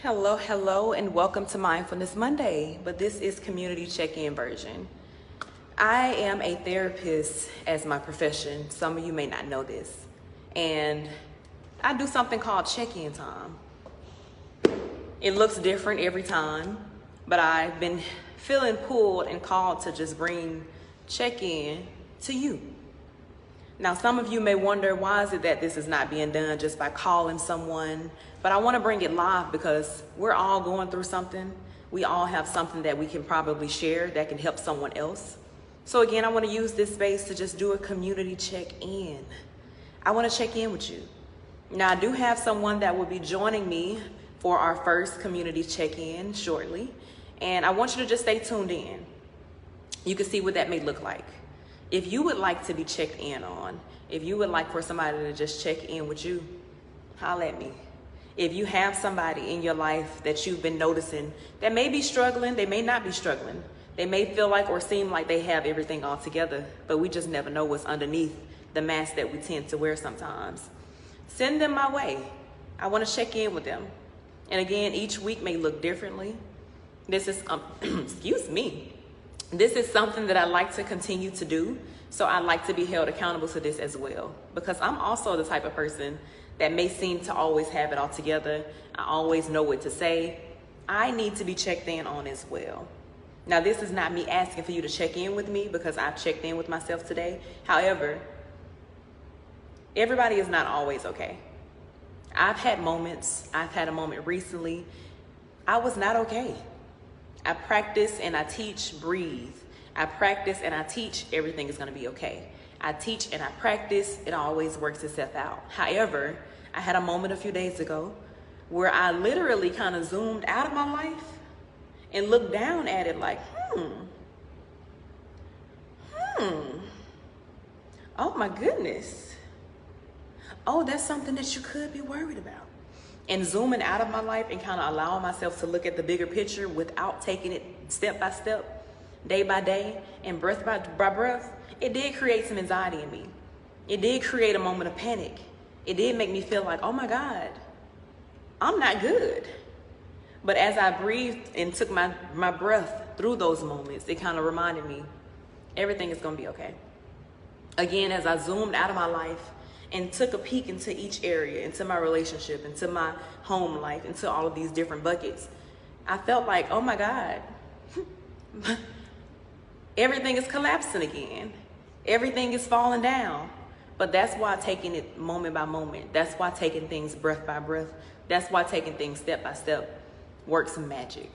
Hello, and welcome to Mindfulness Monday, but this is community check-in version. I am a therapist as my profession. Some of you may not know this. And I do something called check-in time. It looks different every time, but I've been feeling pulled and called to just bring check-in to you. Now, some of you may wonder, why is it that this is not being done just by calling someone? But I want to bring it live because we're all going through something. We all have something that we can probably share that can help someone else. So again, I want to use this space to just do a community check-in. I want to check in with you. Now, I do have someone that will be joining me for our first community check-in shortly. And I want you to just stay tuned in. You can see what that may look like. If you would like to be checked in on, if you would like for somebody to just check in with you, holler at me. If you have somebody in your life that you've been noticing that may be struggling, they may not be struggling. They may feel like or seem like they have everything all together, but we just never know what's underneath the mask that we tend to wear sometimes. Send them my way. I want to check in with them. And again, each week may look differently. This is, excuse me. This is something that I like to continue to do, so I like to be held accountable to this as well, because I'm also the type of person that may seem to always have it all together. I always know what to say. I need to be checked in on as well. Now, this is not me asking for you to check in with me because I've checked in with myself today. However, everybody is not always okay. I've had moments. I've had a moment recently. I was not okay. I practice and I teach, breathe. I practice and I teach, everything is going to be okay. I teach and I practice, it always works itself out. However, I had a moment a few days ago where I literally kind of zoomed out of my life and looked down at it like, oh my goodness. Oh, that's something that you could be worried about. And zooming out of my life and kind of allowing myself to look at the bigger picture without taking it step by step, day by day, and breath by breath, it did create some anxiety in me. It did create a moment of panic. It did make me feel like, oh my God, I'm not good. But as I breathed and took my breath through those moments, it kind of reminded me, everything is going to be okay. Again, as I zoomed out of my life and took a peek into each area, into my relationship, into my home life, into all of these different buckets, I felt like, oh my God, everything is collapsing again. Everything is falling down. But that's why taking it moment by moment, that's why taking things breath by breath, that's why taking things step by step works magic.